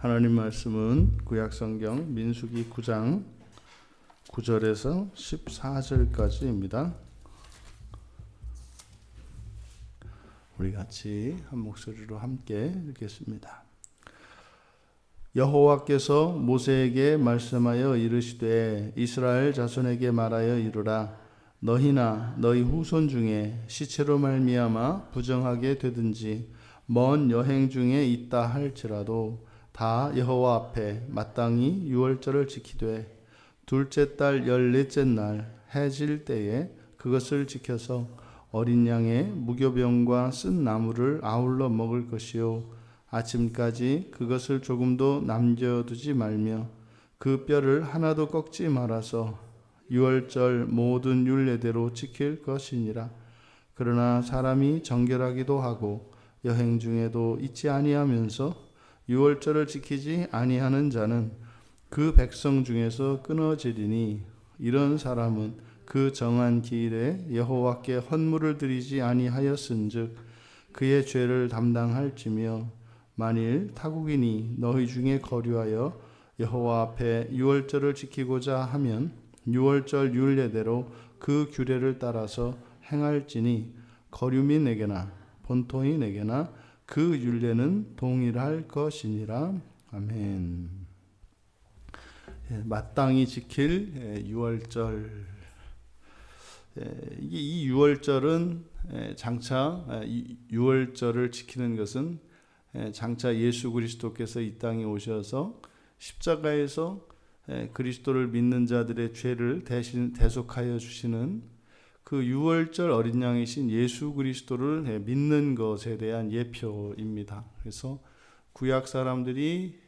하나님 말씀은 구약성경 민수기 9장 9절에서 14절까지입니다. 우리 같이 한 목소리로 함께 읽겠습니다. 여호와께서 모세에게 말씀하여 이르시되 이스라엘 자손에게 말하여 이르라. 너희나 너희 후손 중에 시체로 말미암아 부정하게 되든지 먼 여행 중에 있다 할지라도 다 여호와 앞에 마땅히 유월절을 지키되 둘째 달 14째 날 해질 때에 그것을 지켜서 어린 양의 무교병과 쓴 나물을 아울러 먹을 것이요 아침까지 그것을 조금도 남겨두지 말며 그 뼈를 하나도 꺾지 말아서 유월절 모든 율례대로 지킬 것이니라. 그러나 사람이 정결하기도 하고 여행 중에도 잊지 아니하면서 유월절을 지키지 아니하는 자는 그 백성 중에서 끊어지리니 이런 사람은 그 정한 기일에 여호와께 헌물을 드리지 아니하였은즉 그의 죄를 담당할지며 만일 타국인이 너희 중에 거류하여 여호와 앞에 유월절을 지키고자 하면 유월절 율례대로 그 규례를 따라서 행할지니 거류민에게나 본토인에게나 그 율례는 동일할 것이니라. 아멘. 마땅히 지킬 유월절. 이 유월절은 장차 유월절을 지키는 것은 장차 예수 그리스도께서 이 땅에 오셔서 십자가에서 그리스도를 믿는 자들의 죄를 대신 대속하여 주시는 그 유월절 어린 양이신 예수 그리스도를 믿는 것에 대한 예표입니다. 그래서 구약 사람들이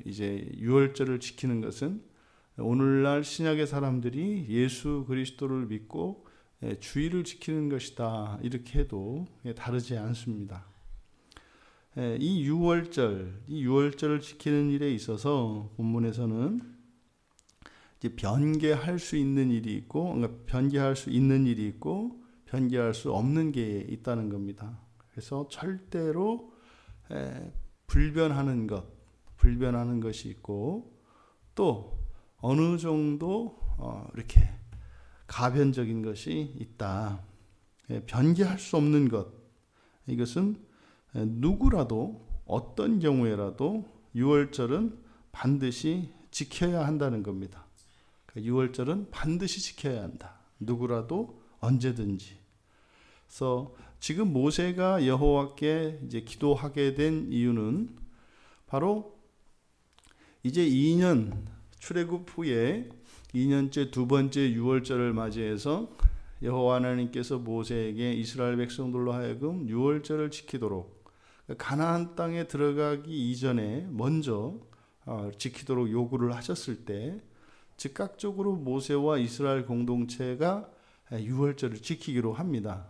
이제 유월절을 지키는 것은 오늘날 신약의 사람들이 예수 그리스도를 믿고 주일을 지키는 것이다. 이렇게 해도 다르지 않습니다. 이 유월절을 지키는 일에 있어서 본문에서는 이제 변개할 수 있는 일이 있고, 그러니까 변개할 수 있는 일이 있고, 변개할 수 없는 게 있다는 겁니다. 그래서 절대로 불변하는 것이 있고, 또 어느 정도 이렇게 가변적인 것이 있다. 변개할 수 없는 것, 이것은 누구라도 어떤 경우에라도 유월절은 반드시 지켜야 한다는 겁니다. 유월절은 반드시 지켜야 한다. 누구라도 언제든지. 그래서 지금 모세가 여호와께 이제 기도하게 된 이유는 바로 이제 2년 출애굽 후에 2년째 두 번째 유월절을 맞이해서 여호와 하나님께서 모세에게 이스라엘 백성들로 하여금 유월절을 지키도록 가나안 땅에 들어가기 이전에 먼저 지키도록 요구를 하셨을 때 즉각적으로 모세와 이스라엘 공동체가 유월절을 지키기로 합니다.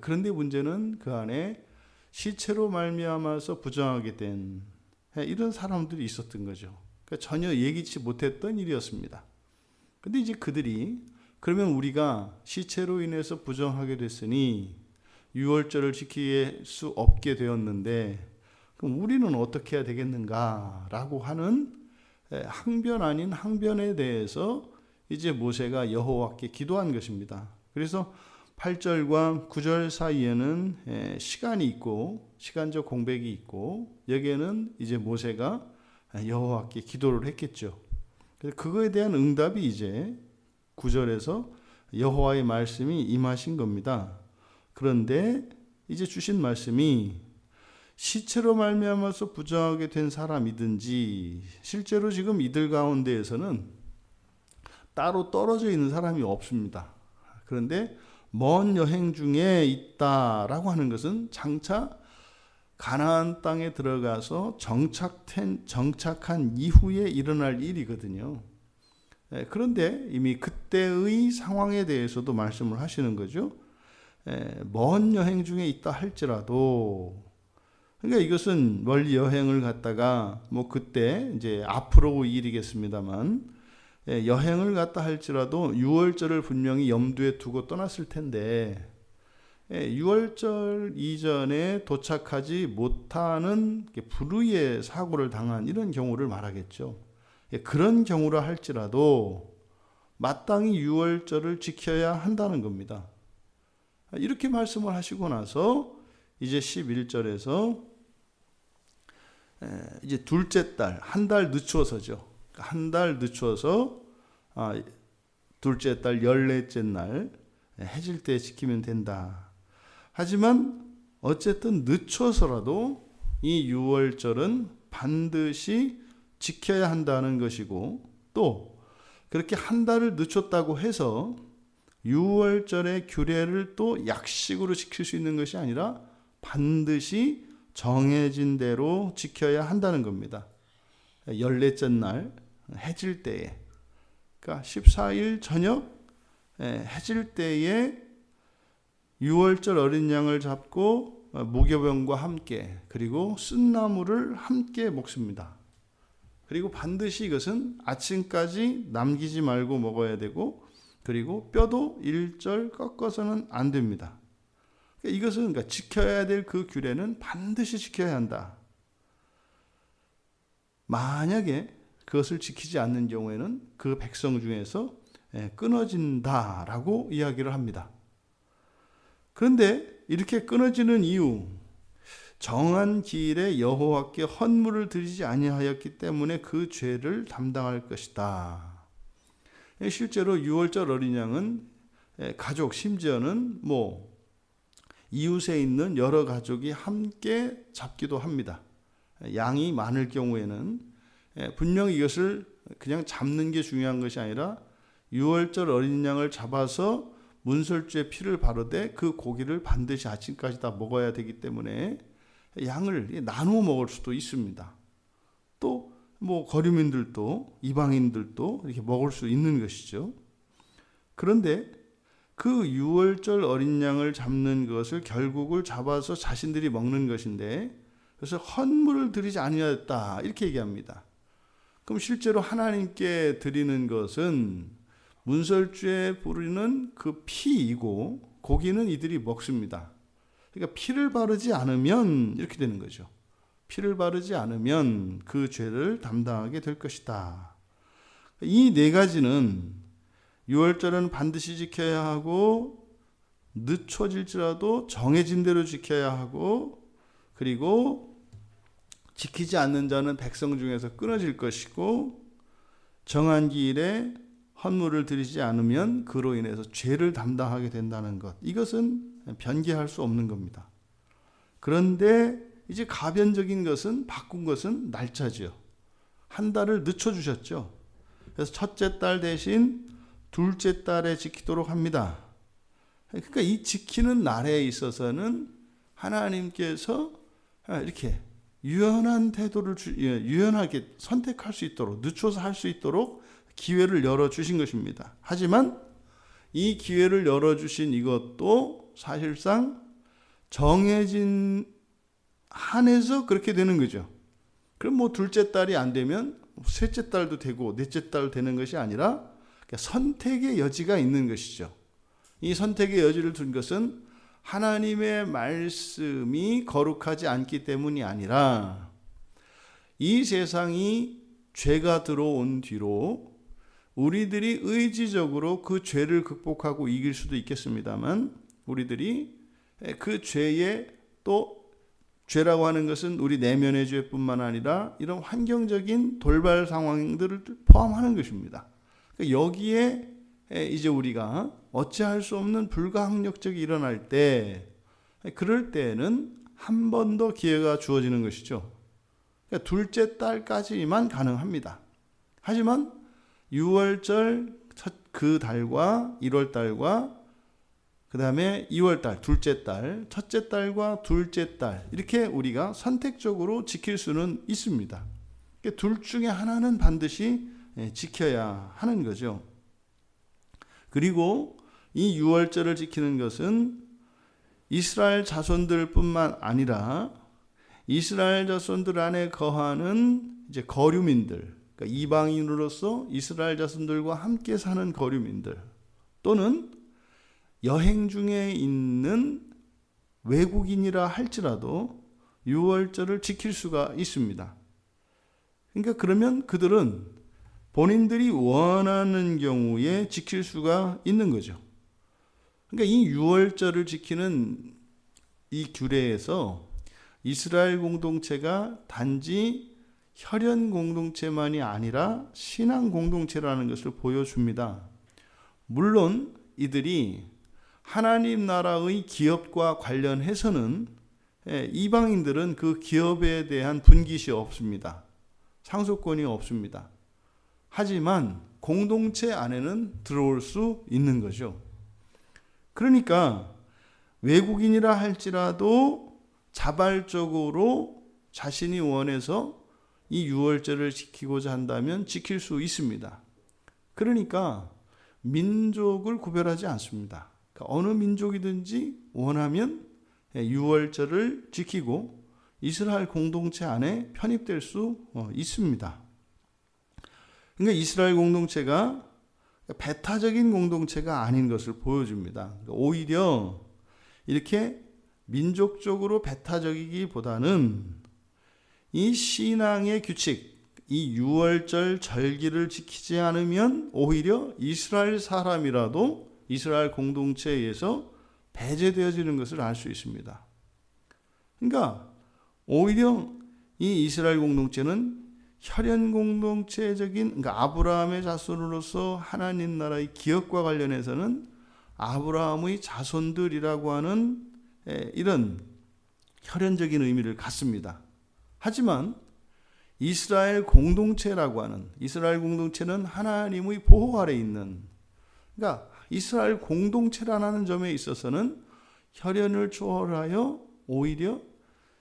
그런데 문제는 그 안에 시체로 말미암아서 부정하게 된 이런 사람들이 있었던 거죠. 그러니까 전혀 예기치 못했던 일이었습니다. 그런데 이제 그들이 그러면 우리가 시체로 인해서 부정하게 됐으니 유월절을 지킬 수 없게 되었는데 그럼 우리는 어떻게 해야 되겠는가라고 하는 항변 아닌 항변에 대해서 이제 모세가 여호와께 기도한 것입니다. 그래서 8절과 9절 사이에는 시간이 있고 시간적 공백이 있고 여기에는 이제 모세가 여호와께 기도를 했겠죠. 그래서 그거에 대한 응답이 이제 9절에서 여호와의 말씀이 임하신 겁니다. 그런데 이제 주신 말씀이 시체로 말미암아서 부정하게 된 사람이든지 실제로 지금 이들 가운데에서는 따로 떨어져 있는 사람이 없습니다. 그런데 먼 여행 중에 있다라고 하는 것은 장차 가나안 땅에 들어가서 정착한 이후에 일어날 일이거든요. 그런데 이미 그때의 상황에 대해서도 말씀을 하시는 거죠. 먼 여행 중에 있다 할지라도 그러니까 이것은 멀리 여행을 갔다가 뭐 그때 이제 앞으로 일이겠습니다만 여행을 갔다 할지라도 유월절을 분명히 염두에 두고 떠났을 텐데 유월절 이전에 도착하지 못하는 불의의 사고를 당한 이런 경우를 말하겠죠. 그런 경우라 할지라도 마땅히 유월절을 지켜야 한다는 겁니다. 이렇게 말씀을 하시고 나서 이제 11절에서 이제 둘째 달, 한 달 늦추어서죠. 한 달 늦추어서 둘째 달 14째 날 해질 때 지키면 된다. 하지만 어쨌든 늦춰서라도 이 유월절은 반드시 지켜야 한다는 것이고, 또 그렇게 한 달을 늦췄다고 해서 유월절의 규례를 또 약식으로 지킬 수 있는 것이 아니라 반드시 정해진 대로 지켜야 한다는 겁니다. 14째 날 해질 때에, 그러니까 14일 저녁 해질 때에 유월절 어린 양을 잡고 무교병과 함께, 그리고 쓴나물을 함께 먹습니다. 그리고 반드시 이것은 아침까지 남기지 말고 먹어야 되고, 그리고 뼈도 일절 꺾어서는 안 됩니다. 이것은 그러니까 지켜야 될 그 규례는 반드시 지켜야 한다. 만약에 그것을 지키지 않는 경우에는 그 백성 중에서 끊어진다라고 이야기를 합니다. 그런데 이렇게 끊어지는 이유, 정한 기일에 여호와께 헌물을 드리지 아니하였기 때문에 그 죄를 담당할 것이다. 실제로 유월절 어린 양은 가족, 심지어는 이웃에 있는 여러 가족이 함께 잡기도 합니다. 양이 많을 경우에는 분명히 이것을 그냥 잡는 게 중요한 것이 아니라 유월절 어린 양을 잡아서 문설주에 피를 바르되 그 고기를 반드시 아침까지 다 먹어야 되기 때문에 양을 나누어 먹을 수도 있습니다. 또 거류민들도 이방인들도 이렇게 먹을 수 있는 것이죠. 그런데 그 유월절 어린 양을 잡는 것을 결국을 잡아서 자신들이 먹는 것인데, 그래서 헌물을 드리지 아니하였다 이렇게 얘기합니다. 그럼 실제로 하나님께 드리는 것은 문설주에 부르는 그 피이고, 고기는 이들이 먹습니다. 그러니까 피를 바르지 않으면 이렇게 되는 거죠. 피를 바르지 않으면 그 죄를 담당하게 될 것이다. 이 네 가지는 유월절은 반드시 지켜야 하고, 늦춰질지라도 정해진 대로 지켜야 하고, 그리고 지키지 않는 자는 백성 중에서 끊어질 것이고, 정한 기일에 헌물을 드리지 않으면 그로 인해서 죄를 담당하게 된다는 것, 이것은 변개할 수 없는 겁니다. 그런데 이제 가변적인 것은, 바꾼 것은 날짜죠. 한 달을 늦춰주셨죠. 그래서 첫째 달 대신 둘째 달에 지키도록 합니다. 그러니까 이 지키는 날에 있어서는 하나님께서 이렇게 유연한 태도를 유연하게 선택할 수 있도록, 늦춰서 할 수 있도록 기회를 열어주신 것입니다. 하지만 이 기회를 열어주신 이것도 사실상 정해진 한에서 그렇게 되는 거죠. 그럼 둘째 달이 안 되면 셋째 달도 되고 넷째 달 되는 것이 아니라 선택의 여지가 있는 것이죠. 이 선택의 여지를 둔 것은 하나님의 말씀이 거룩하지 않기 때문이 아니라, 이 세상이 죄가 들어온 뒤로 우리들이 의지적으로 그 죄를 극복하고 이길 수도 있겠습니다만, 우리들이 그 죄에, 또 죄라고 하는 것은 우리 내면의 죄뿐만 아니라 이런 환경적인 돌발 상황들을 포함하는 것입니다. 여기에 이제 우리가 어찌할 수 없는 불가항력적이 일어날 때, 그럴 때는 한 번 더 기회가 주어지는 것이죠. 그러니까 둘째 달까지만 가능합니다. 하지만 6월절 그 달과 1월 달과 그 다음에 2월 달, 둘째 달, 첫째 달과 둘째 달, 이렇게 우리가 선택적으로 지킬 수는 있습니다. 그러니까 둘 중에 하나는 반드시 지켜야 하는 거죠. 그리고 이 6월절을 지키는 것은 이스라엘 자손들뿐만 아니라 이스라엘 자손들 안에 거하는 이제 거류민들, 그러니까 이방인으로서 이스라엘 자손들과 함께 사는 거류민들, 또는 여행 중에 있는 외국인이라 할지라도 유월절을 지킬 수가 있습니다. 그러니까 그러면 그들은 본인들이 원하는 경우에 지킬 수가 있는 거죠. 그러니까 이 유월절을 지키는 이 규례에서 이스라엘 공동체가 단지 혈연 공동체만이 아니라 신앙 공동체라는 것을 보여줍니다. 물론 이들이 하나님 나라의 기업과 관련해서는 이방인들은 그 기업에 대한 분깃이 없습니다. 상속권이 없습니다. 하지만 공동체 안에는 들어올 수 있는 거죠. 그러니까 외국인이라 할지라도 자발적으로 자신이 원해서 이 유월절을 지키고자 한다면 지킬 수 있습니다. 그러니까 민족을 구별하지 않습니다. 그러니까 어느 민족이든지 원하면 유월절을 지키고 이스라엘 공동체 안에 편입될 수 있습니다. 그러니까 이스라엘 공동체가 배타적인 공동체가 아닌 것을 보여줍니다. 그러니까 오히려 이렇게 민족적으로 배타적이기보다는 이 신앙의 규칙, 이 유월절 절기를 지키지 않으면 오히려 이스라엘 사람이라도 이스라엘 공동체에서 배제되어지는 것을 알 수 있습니다. 그러니까 오히려 이 이스라엘 공동체는 혈연 공동체적인, 그러니까 아브라함의 자손으로서 하나님 나라의 기업과 관련해서는 아브라함의 자손들이라고 하는 이런 혈연적인 의미를 갖습니다. 하지만 이스라엘 공동체라고 하는, 이스라엘 공동체는 하나님의 보호 아래 있는, 그러니까 이스라엘 공동체라는 점에 있어서는 혈연을 초월하여 오히려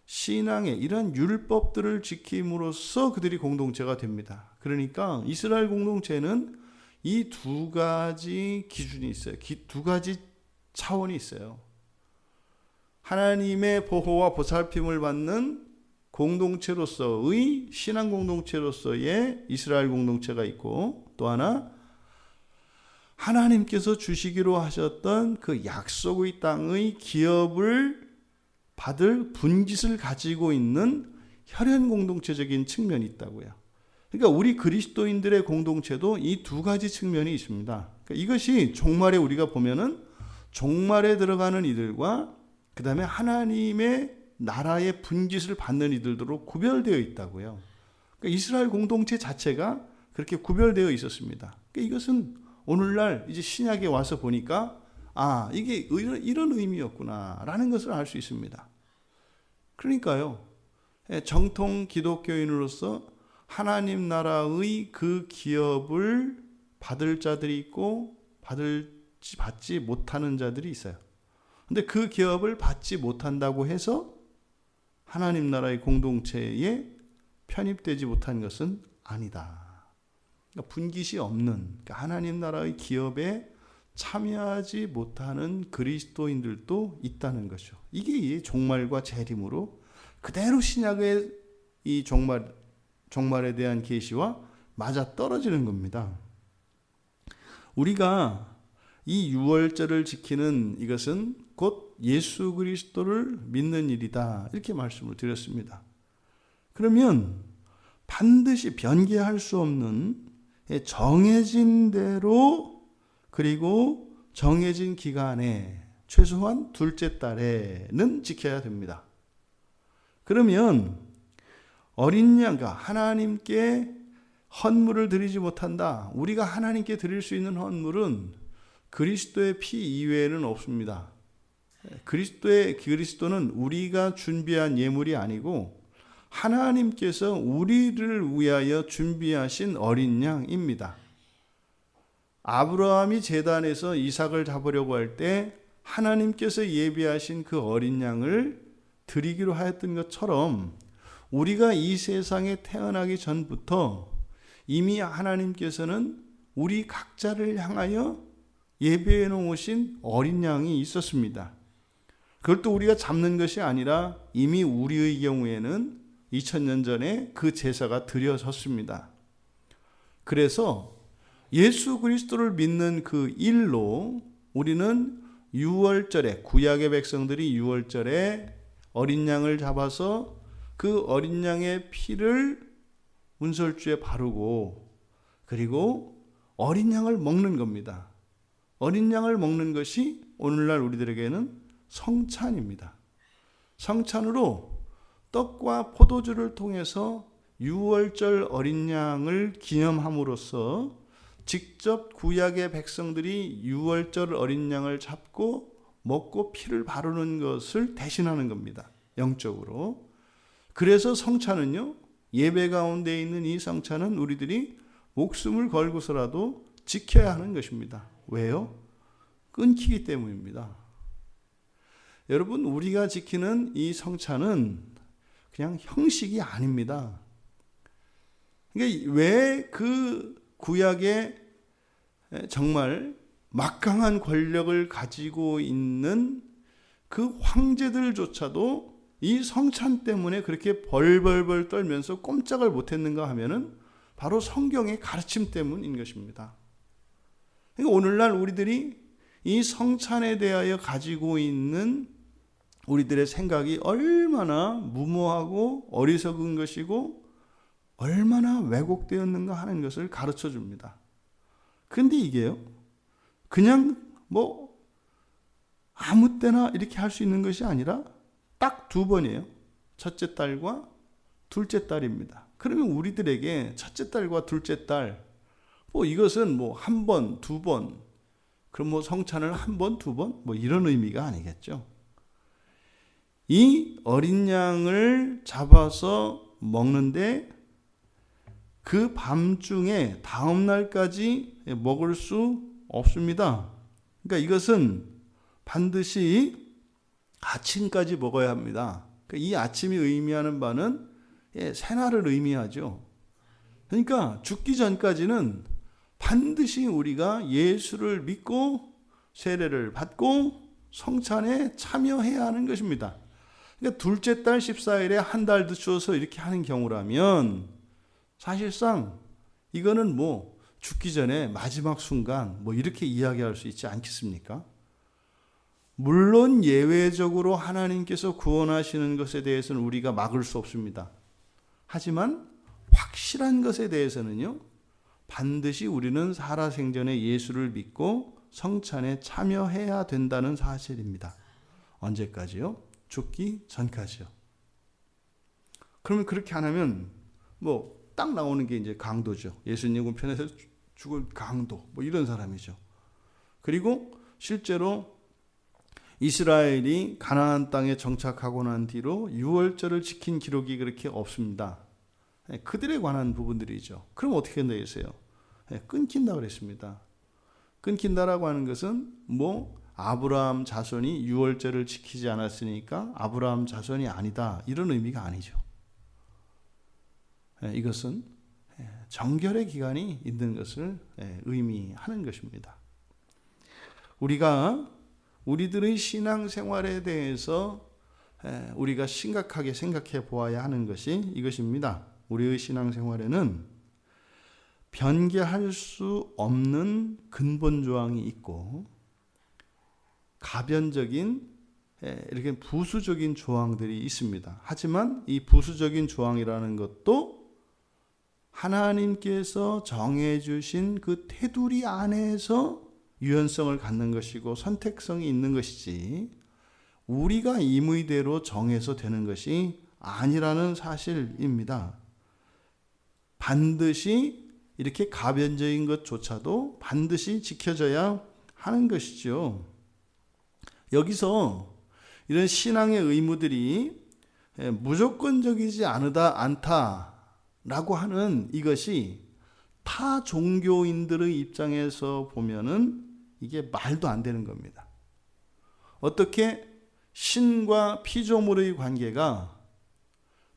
신앙의 이런 율법들을 지킴으로써 그들이 공동체가 됩니다. 그러니까 이스라엘 공동체는 이 두 가지 기준이 있어요. 두 가지 차원이 있어요. 하나님의 보호와 보살핌을 받는 공동체로서의 신앙 공동체로서의 이스라엘 공동체가 있고, 또 하나 하나님께서 주시기로 하셨던 그 약속의 땅의 기업을 받을 분깃을 가지고 있는 혈연 공동체적인 측면이 있다고요. 그러니까 우리 그리스도인들의 공동체도 이 두 가지 측면이 있습니다. 그러니까 이것이 종말에 우리가 보면은 종말에 들어가는 이들과 그 다음에 하나님의 나라의 분깃을 받는 이들로 구별되어 있다고요. 그러니까 이스라엘 공동체 자체가 그렇게 구별되어 있었습니다. 그러니까 이것은 오늘날 이제 신약에 와서 보니까 이게 이런 의미였구나라는 것을 알 수 있습니다. 그러니까요, 정통 기독교인으로서 하나님 나라의 그 기업을 받을 자들이 있고 받지 못하는 자들이 있어요. 근데 그 기업을 받지 못한다고 해서 하나님 나라의 공동체에 편입되지 못한 것은 아니다. 그러니까 분깃이 없는, 그러니까 하나님 나라의 기업에 참여하지 못하는 그리스도인들도 있다는 것이죠. 이게 이 종말과 재림으로 그대로 신약의 이 종말에 대한 계시와 맞아 떨어지는 겁니다. 우리가 이 유월절을 지키는 이것은 곧 예수 그리스도를 믿는 일이다, 이렇게 말씀을 드렸습니다. 그러면 반드시 변개할 수 없는 정해진 대로, 그리고 정해진 기간에 최소한 둘째 달에는 지켜야 됩니다. 그러면 어린 양과 하나님께 헌물을 드리지 못한다. 우리가 하나님께 드릴 수 있는 헌물은 그리스도의 피 이외에는 없습니다. 그리스도는 우리가 준비한 예물이 아니고 하나님께서 우리를 위하여 준비하신 어린 양입니다. 아브라함이 제단에서 이삭을 잡으려고 할 때 하나님께서 예비하신 그 어린 양을 드리기로 하였던 것처럼 우리가 이 세상에 태어나기 전부터 이미 하나님께서는 우리 각자를 향하여 예배해 놓으신 어린 양이 있었습니다. 그걸 또 우리가 잡는 것이 아니라 이미 우리의 경우에는 2000년 전에 그 제사가 드려졌습니다. 그래서 예수 그리스도를 믿는 그 일로 우리는 유월절에, 구약의 백성들이 유월절에 어린 양을 잡아서 그 어린 양의 피를 운설주에 바르고, 그리고 어린 양을 먹는 겁니다. 어린 양을 먹는 것이 오늘날 우리들에게는 성찬입니다. 성찬으로 떡과 포도주를 통해서 유월절 어린 양을 기념함으로써 직접 구약의 백성들이 유월절 어린 양을 잡고 먹고 피를 바르는 것을 대신하는 겁니다. 영적으로. 그래서 성찬은요, 예배 가운데 있는 이 성찬은 우리들이 목숨을 걸고서라도 지켜야 하는 것입니다. 왜요? 끊기기 때문입니다. 여러분, 우리가 지키는 이 성찬은 그냥 형식이 아닙니다. 그러니까 왜 그 구약에 정말 막강한 권력을 가지고 있는 그 황제들조차도 이 성찬 때문에 그렇게 벌벌벌 떨면서 꼼짝을 못했는가 하면은 바로 성경의 가르침 때문인 것입니다. 그러니까 오늘날 우리들이 이 성찬에 대하여 가지고 있는 우리들의 생각이 얼마나 무모하고 어리석은 것이고 얼마나 왜곡되었는가 하는 것을 가르쳐 줍니다. 근데 이게요, 그냥 뭐 아무 때나 이렇게 할 수 있는 것이 아니라 딱 2번이에요. 첫째 딸과 둘째 딸입니다. 그러면 우리들에게 첫째 딸과 둘째 딸, 뭐 이것은 뭐 1번, 2번, 그럼 뭐 성찬을 1번, 2번, 뭐 이런 의미가 아니겠죠. 이 어린 양을 잡아서 먹는데 그 밤중에 다음 날까지 먹을 수 없습니다. 그러니까 이것은 반드시 아침까지 먹어야 합니다. 그러니까 이 아침이 의미하는 바는 새날을 의미하죠. 그러니까 죽기 전까지는 반드시 우리가 예수를 믿고 세례를 받고 성찬에 참여해야 하는 것입니다. 그러니까 둘째 달 14일에 한 달 늦춰서 이렇게 하는 경우라면 사실상 이거는 뭐 죽기 전에 마지막 순간 뭐 이렇게 이야기할 수 있지 않겠습니까? 물론 예외적으로 하나님께서 구원하시는 것에 대해서는 우리가 막을 수 없습니다. 하지만 확실한 것에 대해서는요, 반드시 우리는 살아생전에 예수를 믿고 성찬에 참여해야 된다는 사실입니다. 언제까지요? 죽기 전까지요. 그러면 그렇게 안 하면 뭐 딱 나오는 게 이제 강도죠. 예수님 우편에서 죽은 강도, 뭐 이런 사람이죠. 그리고 실제로 이스라엘이 가나안 땅에 정착하고 난 뒤로 유월절을 지킨 기록이 그렇게 없습니다. 그들에 관한 부분들이죠. 그럼 어떻게 된다 했어요? 끊긴다 그랬습니다. 끊긴다라고 하는 것은 뭐 아브라함 자손이 유월절을 지키지 않았으니까 아브라함 자손이 아니다, 이런 의미가 아니죠. 이것은 정결의 기간이 있는 것을 의미하는 것입니다. 우리가 우리들의 신앙생활에 대해서 우리가 심각하게 생각해 보아야 하는 것이 이것입니다. 우리의 신앙생활에는 변개할 수 없는 근본 조항이 있고 가변적인 이렇게 부수적인 조항들이 있습니다. 하지만 이 부수적인 조항이라는 것도 하나님께서 정해주신 그 테두리 안에서 유연성을 갖는 것이고 선택성이 있는 것이지 우리가 임의대로 정해서 되는 것이 아니라는 사실입니다. 반드시 이렇게 가변적인 것조차도 반드시 지켜져야 하는 것이죠. 여기서 이런 신앙의 의무들이 무조건적이지 않다라고 하는 이것이 타 종교인들의 입장에서 보면은 이게 말도 안 되는 겁니다. 어떻게 신과 피조물의 관계가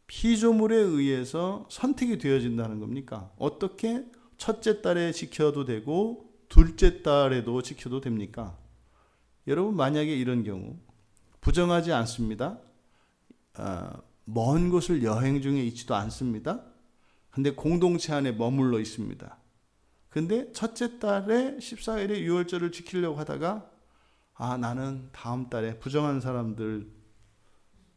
피조물에 의해서 선택이 되어진다는 겁니까? 어떻게 첫째 딸에 지켜도 되고 둘째 딸에도 지켜도 됩니까? 여러분, 만약에 이런 경우 부정하지 않습니다. 먼 곳을 여행 중에 있지도 않습니다. 근데 공동체 안에 머물러 있습니다. 근데 첫째 딸의 14일의 유월절을 지키려고 하다가 나는 다음 달에 부정한 사람들이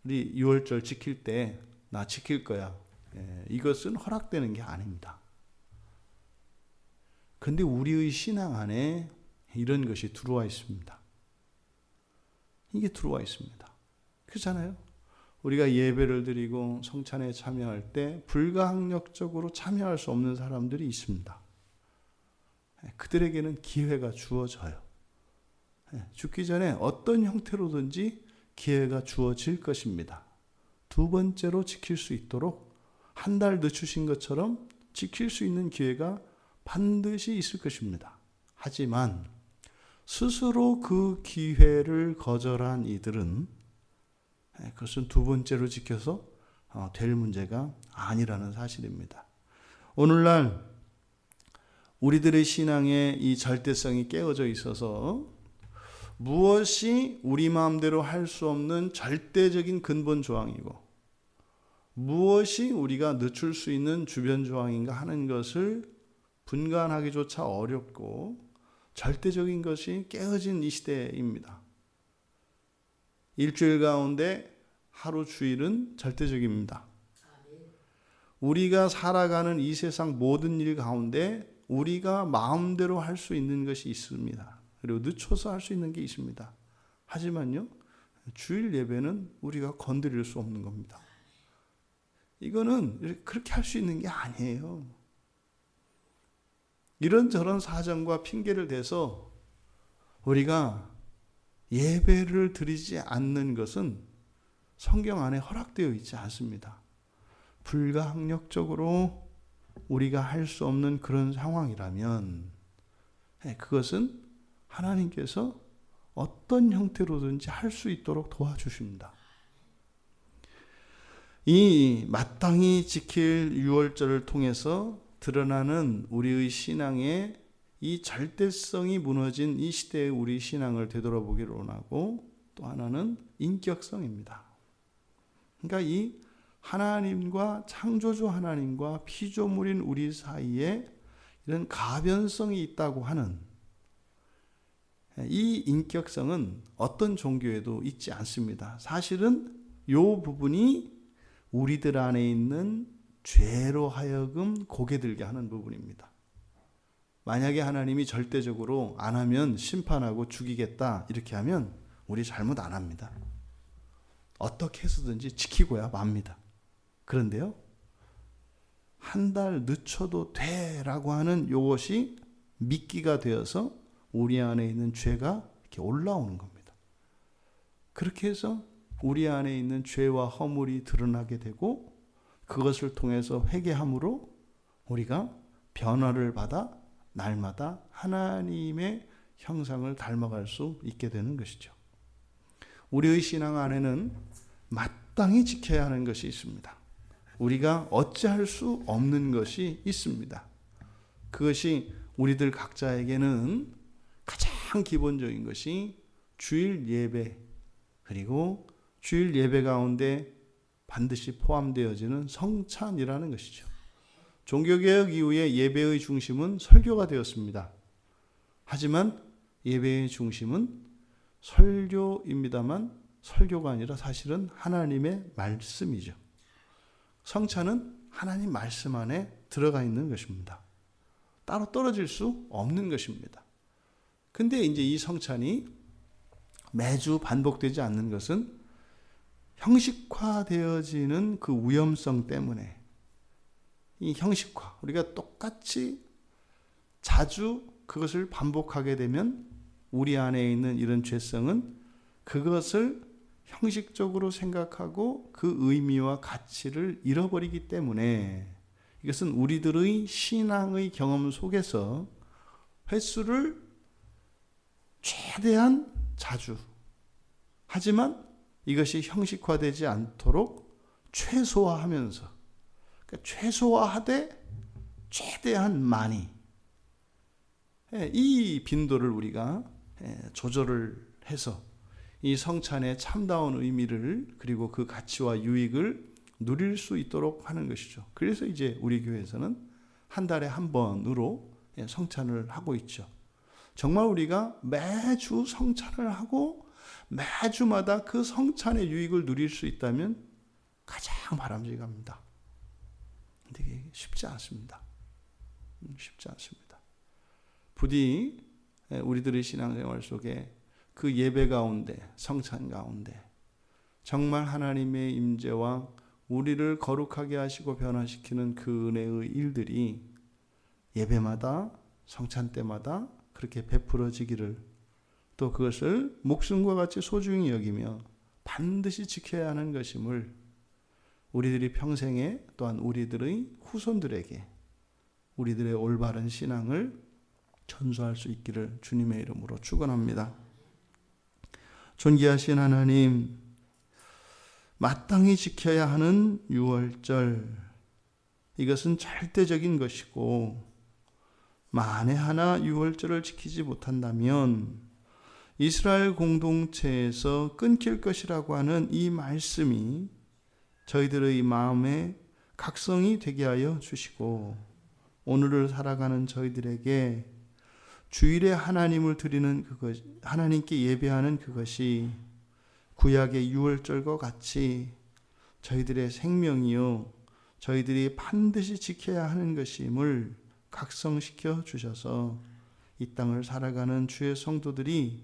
유월절 지킬 때 나 지킬 거야. 이것은 허락되는 게 아닙니다. 그런데 우리의 신앙 안에 이런 것이 들어와 있습니다. 이게 들어와 있습니다. 그렇잖아요. 우리가 예배를 드리고 성찬에 참여할 때 불가항력적으로 참여할 수 없는 사람들이 있습니다. 그들에게는 기회가 주어져요. 죽기 전에 어떤 형태로든지 기회가 주어질 것입니다. 두 번째로 지킬 수 있도록 한 달 늦추신 것처럼 지킬 수 있는 기회가 반드시 있을 것입니다. 하지만 스스로 그 기회를 거절한 이들은 그것은 두 번째로 지켜서 될 문제가 아니라는 사실입니다. 오늘날 우리들의 신앙에 이 절대성이 깨어져 있어서 무엇이 우리 마음대로 할 수 없는 절대적인 근본 조항이고 무엇이 우리가 늦출 수 있는 주변 조항인가 하는 것을 분간하기조차 어렵고 절대적인 것이 깨어진 이 시대입니다. 일주일 가운데 하루 주일은 절대적입니다. 우리가 살아가는 이 세상 모든 일 가운데 우리가 마음대로 할 수 있는 것이 있습니다. 그리고 늦춰서 할 수 있는 게 있습니다. 하지만요, 주일 예배는 우리가 건드릴 수 없는 겁니다. 이거는 그렇게 할 수 있는 게 아니에요. 이런저런 사정과 핑계를 대서 우리가 예배를 드리지 않는 것은 성경 안에 허락되어 있지 않습니다. 불가항력적으로 우리가 할 수 없는 그런 상황이라면 그것은 하나님께서 어떤 형태로든지 할 수 있도록 도와주십니다. 이 마땅히 지킬 유월절을 통해서 드러나는 우리의 신앙의 이 절대성이 무너진 이 시대의 우리 신앙을 되돌아보기를 원하고, 또 하나는 인격성입니다. 그러니까 이 하나님과 창조주 하나님과 피조물인 우리 사이에 이런 가변성이 있다고 하는 이 인격성은 어떤 종교에도 있지 않습니다. 사실은 이 부분이 우리들 안에 있는 죄로 하여금 고개 들게 하는 부분입니다. 만약에 하나님이 절대적으로 안 하면 심판하고 죽이겠다 이렇게 하면 우리 잘못 안 합니다. 어떻게 해서든지 지키고야 맙니다. 그런데요, 한 달 늦춰도 돼라고 하는 이것이 미끼가 되어서 우리 안에 있는 죄가 이렇게 올라오는 겁니다. 그렇게 해서 우리 안에 있는 죄와 허물이 드러나게 되고 그것을 통해서 회개함으로 우리가 변화를 받아 날마다 하나님의 형상을 닮아갈 수 있게 되는 것이죠. 우리의 신앙 안에는 마땅히 지켜야 하는 것이 있습니다. 우리가 어찌할 수 없는 것이 있습니다. 그것이 우리들 각자에게는 가장 기본적인 것이 주일 예배, 그리고 주일 예배 가운데 반드시 포함되어지는 성찬이라는 것이죠. 종교개혁 이후에 예배의 중심은 설교가 되었습니다. 하지만 예배의 중심은 설교입니다만 설교가 아니라 사실은 하나님의 말씀이죠. 성찬은 하나님 말씀 안에 들어가 있는 것입니다. 따로 떨어질 수 없는 것입니다. 근데 이제 이 성찬이 매주 반복되지 않는 것은 형식화되어지는 그 위험성 때문에, 이 형식화, 우리가 똑같이 자주 그것을 반복하게 되면 우리 안에 있는 이런 죄성은 그것을 형식적으로 생각하고 그 의미와 가치를 잃어버리기 때문에, 이것은 우리들의 신앙의 경험 속에서 횟수를 최대한 자주, 하지만 이것이 형식화되지 않도록 최소화하면서, 그러니까 최소화하되 최대한 많이, 이 빈도를 우리가 조절을 해서 이 성찬의 참다운 의미를, 그리고 그 가치와 유익을 누릴 수 있도록 하는 것이죠. 그래서 이제 우리 교회에서는 한 달에 한 번으로 성찬을 하고 있죠. 정말 우리가 매주 성찬을 하고 매주마다 그 성찬의 유익을 누릴 수 있다면 가장 바람직합니다. 근데 이게 쉽지 않습니다. 쉽지 않습니다. 부디 우리들의 신앙생활 속에 그 예배 가운데, 성찬 가운데 정말 하나님의 임재와 우리를 거룩하게 하시고 변화시키는 그 은혜의 일들이 예배마다, 성찬 때마다 그렇게 베풀어지기를, 또 그것을 목숨과 같이 소중히 여기며 반드시 지켜야 하는 것임을 우리들이 평생에, 또한 우리들의 후손들에게 우리들의 올바른 신앙을 전수할 수 있기를 주님의 이름으로 축원합니다. 존귀하신 하나님, 마땅히 지켜야 하는 유월절, 이것은 절대적인 것이고 만에 하나 유월절을 지키지 못한다면 이스라엘 공동체에서 끊길 것이라고 하는 이 말씀이 저희들의 마음에 각성이 되게 하여 주시고, 오늘을 살아가는 저희들에게 주일에 하나님을 드리는 그것, 하나님께 예배하는 그것이 구약의 유월절과 같이 저희들의 생명이요, 저희들이 반드시 지켜야 하는 것임을 각성시켜 주셔서 이 땅을 살아가는 주의 성도들이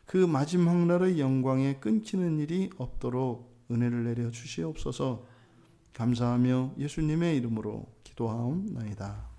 그 마지막 날의 영광에 끊기는 일이 없도록 은혜를 내려 주시옵소서. 감사하며 예수님의 이름으로 기도하옵나이다.